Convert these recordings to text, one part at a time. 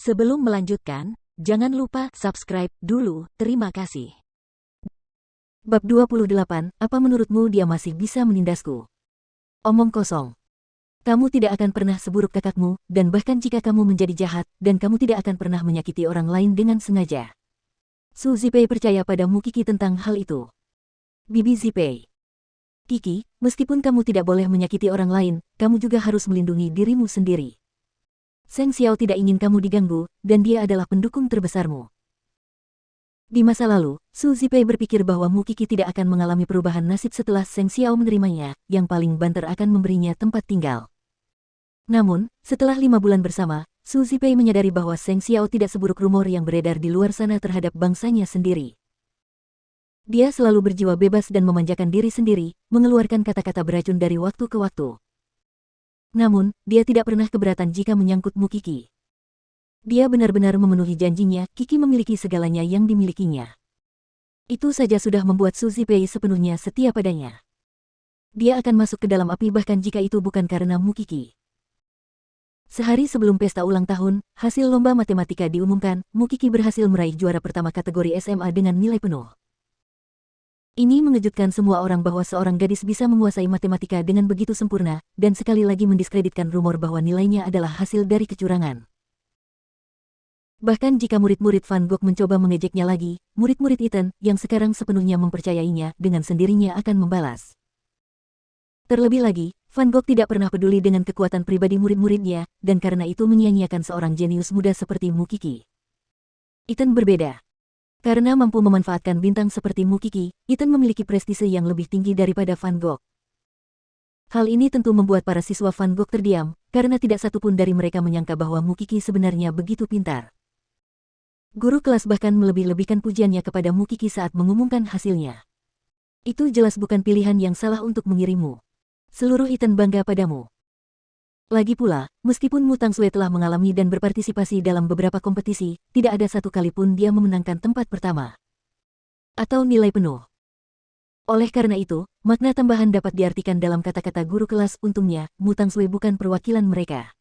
Sebelum melanjutkan, jangan lupa subscribe dulu, terima kasih. Bab 28, apa menurutmu dia masih bisa menindasku? Omong kosong. Kamu tidak akan pernah seburuk kakakmu, dan bahkan jika kamu menjadi jahat, dan kamu tidak akan pernah menyakiti orang lain dengan sengaja. Su Zipei percaya pada Mu Qi tentang hal itu. Bibi Zipei. Qi, meskipun kamu tidak boleh menyakiti orang lain, kamu juga harus melindungi dirimu sendiri. Seng Xiao tidak ingin kamu diganggu, dan dia adalah pendukung terbesarmu. Di masa lalu, Su Zipei berpikir bahwa Mu Qi tidak akan mengalami perubahan nasib setelah Seng Xiao menerimanya, yang paling banter akan memberinya tempat tinggal. Namun, setelah 5 bulan bersama, Su Zipei menyadari bahwa Seng Xiao tidak seburuk rumor yang beredar di luar sana terhadap bangsanya sendiri. Dia selalu berjiwa bebas dan memanjakan diri sendiri, mengeluarkan kata-kata beracun dari waktu ke waktu. Namun, dia tidak pernah keberatan jika menyangkut Mu Qi. Dia benar-benar memenuhi janjinya, Qi memiliki segalanya yang dimilikinya. Itu saja sudah membuat Su Zipei sepenuhnya setia padanya. Dia akan masuk ke dalam api bahkan jika itu bukan karena Mu Qi. Sehari sebelum pesta ulang tahun, hasil lomba matematika diumumkan, Mu Qi berhasil meraih juara pertama kategori SMA dengan nilai penuh. Ini mengejutkan semua orang bahwa seorang gadis bisa menguasai matematika dengan begitu sempurna, dan sekali lagi mendiskreditkan rumor bahwa nilainya adalah hasil dari kecurangan. Bahkan jika murid-murid Van Gogh mencoba mengejeknya lagi, murid-murid Ethan, yang sekarang sepenuhnya mempercayainya, dengan sendirinya akan membalas. Terlebih lagi, Van Gogh tidak pernah peduli dengan kekuatan pribadi murid-muridnya, dan karena itu menyia-nyiakan seorang jenius muda seperti Mu Qi. Ethan berbeda. Karena mampu memanfaatkan bintang seperti Mu Qi, Ethan memiliki prestise yang lebih tinggi daripada Van Gogh. Hal ini tentu membuat para siswa Van Gogh terdiam, karena tidak satupun dari mereka menyangka bahwa Mu Qi sebenarnya begitu pintar. Guru kelas bahkan melebih-lebihkan pujiannya kepada Mu Qi saat mengumumkan hasilnya. Itu jelas bukan pilihan yang salah untuk mengirimmu. Seluruh Ethan bangga padamu. Lagi pula, meskipun Mu Tangsue telah mengalami dan berpartisipasi dalam beberapa kompetisi, tidak ada satu kali pun dia memenangkan tempat pertama. Atau nilai penuh. Oleh karena itu, makna tambahan dapat diartikan dalam kata-kata guru kelas, untungnya, Mu Tangsue bukan perwakilan mereka.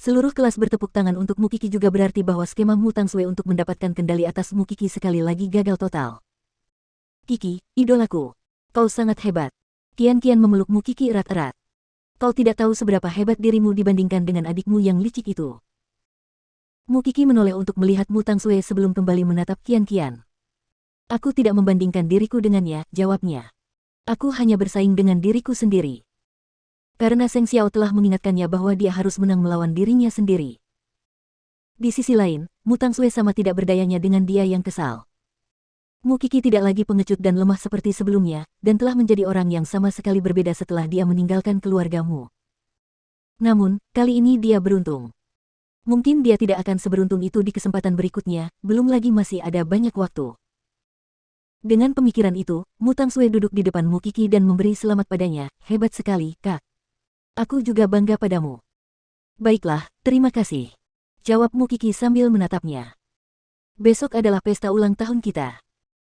Seluruh kelas bertepuk tangan untuk Mu Qi juga berarti bahwa skema Mu Tangsue untuk mendapatkan kendali atas Mu Qi sekali lagi gagal total. Qi, idolaku. Kau sangat hebat. Qian memeluk Mu Qi erat-erat. Kau tidak tahu seberapa hebat dirimu dibandingkan dengan adikmu yang licik itu. Mu Qi menoleh untuk melihat Mu Tangsue sebelum kembali menatap Qian. Aku tidak membandingkan diriku dengannya, jawabnya. Aku hanya bersaing dengan diriku sendiri. Karena Seng Xiao telah mengingatkannya bahwa dia harus menang melawan dirinya sendiri. Di sisi lain, Mu Tangsue sama tidak berdayanya dengan dia yang kesal. Mu Qi tidak lagi pengecut dan lemah seperti sebelumnya, dan telah menjadi orang yang sama sekali berbeda setelah dia meninggalkan keluargamu. Namun, kali ini dia beruntung. Mungkin dia tidak akan seberuntung itu di kesempatan berikutnya, belum lagi masih ada banyak waktu. Dengan pemikiran itu, Mu Tangsue duduk di depan Mu Qi dan memberi selamat padanya, hebat sekali, Kak. Aku juga bangga padamu. Baiklah, terima kasih. Jawab Mu Qi sambil menatapnya. Besok adalah pesta ulang tahun kita.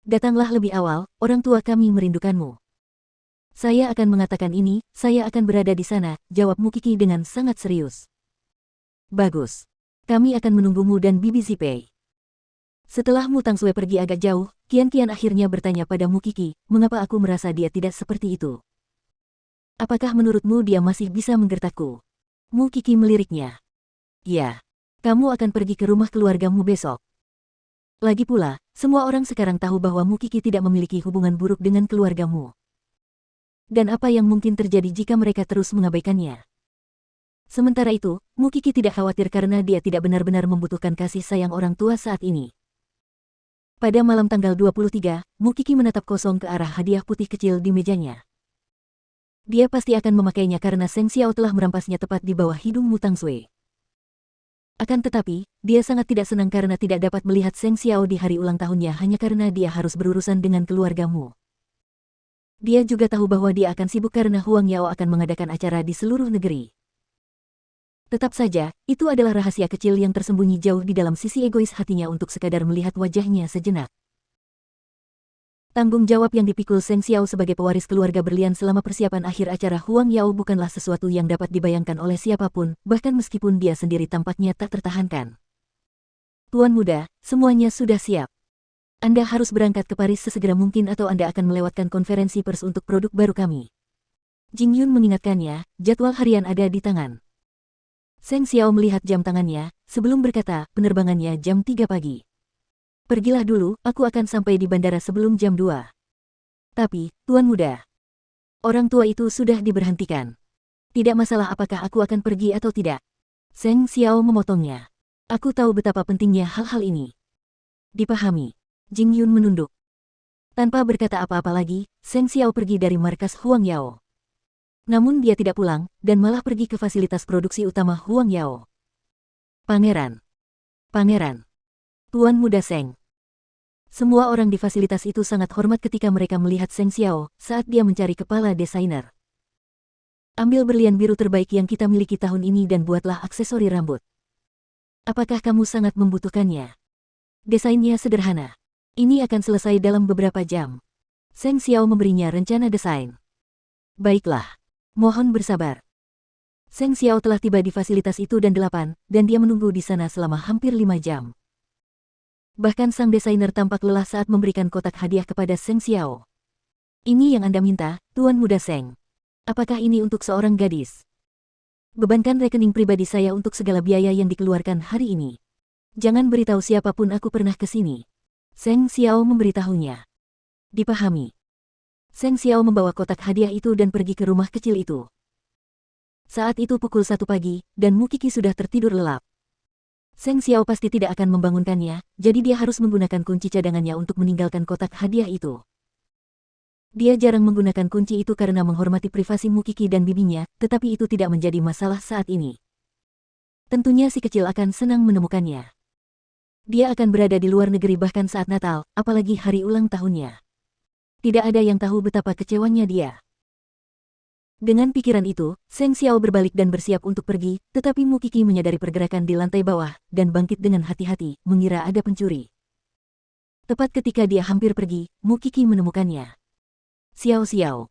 Datanglah lebih awal, orang tua kami merindukanmu. Saya akan mengatakan ini, saya akan berada di sana, jawab Mu Qi dengan sangat serius. Bagus. Kami akan menunggumu dan Bibi Zipei. Setelah Mu Tangsue pergi agak jauh, Qian akhirnya bertanya pada Mu Qi, mengapa aku merasa dia tidak seperti itu? Apakah menurutmu dia masih bisa menggertakku? Mu Qi meliriknya. Ya. Kamu akan pergi ke rumah keluargamu besok. Lagi pula, semua orang sekarang tahu bahwa Mu Qi tidak memiliki hubungan buruk dengan keluargamu. Dan apa yang mungkin terjadi jika mereka terus mengabaikannya? Sementara itu, Mu Qi tidak khawatir karena dia tidak benar-benar membutuhkan kasih sayang orang tua saat ini. Pada malam tanggal 23, Mu Qi menatap kosong ke arah hadiah putih kecil di mejanya. Dia pasti akan memakainya karena Seng Xiao telah merampasnya tepat di bawah hidung Mu Tangsue. Akan tetapi, dia sangat tidak senang karena tidak dapat melihat Seng Xiao di hari ulang tahunnya hanya karena dia harus berurusan dengan keluargamu. Dia juga tahu bahwa dia akan sibuk karena Huang Yao akan mengadakan acara di seluruh negeri. Tetap saja, itu adalah rahasia kecil yang tersembunyi jauh di dalam sisi egois hatinya untuk sekadar melihat wajahnya sejenak. Tanggung jawab yang dipikul Seng Xiao sebagai pewaris keluarga berlian selama persiapan akhir acara Huang Yao bukanlah sesuatu yang dapat dibayangkan oleh siapapun, bahkan meskipun dia sendiri tampaknya tak tertahankan. Tuan muda, semuanya sudah siap. Anda harus berangkat ke Paris sesegera mungkin atau Anda akan melewatkan konferensi pers untuk produk baru kami. Jing Yun mengingatkannya, jadwal harian ada di tangan. Seng Xiao melihat jam tangannya, sebelum berkata, penerbangannya jam 3 pagi. Pergilah dulu, aku akan sampai di bandara sebelum jam 2. Tapi, Tuan muda, orang tua itu sudah diberhentikan. Tidak masalah apakah aku akan pergi atau tidak. Seng Xiao memotongnya. Aku tahu betapa pentingnya hal-hal ini. Dipahami. Jing Yun menunduk. Tanpa berkata apa-apa lagi, Seng Xiao pergi dari markas Huang Yao. Namun dia tidak pulang, dan malah pergi ke fasilitas produksi utama Huang Yao. Pangeran. Pangeran. Tuan muda Seng. Semua orang di fasilitas itu sangat hormat ketika mereka melihat Seng Xiao saat dia mencari kepala desainer. Ambil berlian biru terbaik yang kita miliki tahun ini dan buatlah aksesori rambut. Apakah kamu sangat membutuhkannya? Desainnya sederhana. Ini akan selesai dalam beberapa jam. Seng Xiao memberinya rencana desain. Baiklah. Mohon bersabar. Seng Xiao telah tiba di fasilitas itu dan dia menunggu di sana selama hampir 5 jam. Bahkan sang desainer tampak lelah saat memberikan kotak hadiah kepada Seng Xiao. Ini yang Anda minta, Tuan muda Seng. Apakah ini untuk seorang gadis? Bebankan rekening pribadi saya untuk segala biaya yang dikeluarkan hari ini. Jangan beritahu siapapun aku pernah ke sini. Seng Xiao memberitahunya. Dipahami. Seng Xiao membawa kotak hadiah itu dan pergi ke rumah kecil itu. Saat itu pukul 1 pagi, dan Mu Qi sudah tertidur lelap. Seng Xiao pasti tidak akan membangunkannya, jadi dia harus menggunakan kunci cadangannya untuk meninggalkan kotak hadiah itu. Dia jarang menggunakan kunci itu karena menghormati privasi Mu Qi dan bibinya, tetapi itu tidak menjadi masalah saat ini. Tentunya si kecil akan senang menemukannya. Dia akan berada di luar negeri bahkan saat Natal, apalagi hari ulang tahunnya. Tidak ada yang tahu betapa kecewanya dia. Dengan pikiran itu, Seng Xiao berbalik dan bersiap untuk pergi, tetapi Mu Qi menyadari pergerakan di lantai bawah, dan bangkit dengan hati-hati, mengira ada pencuri. Tepat ketika dia hampir pergi, Mu Qi menemukannya. Xiao Xiao.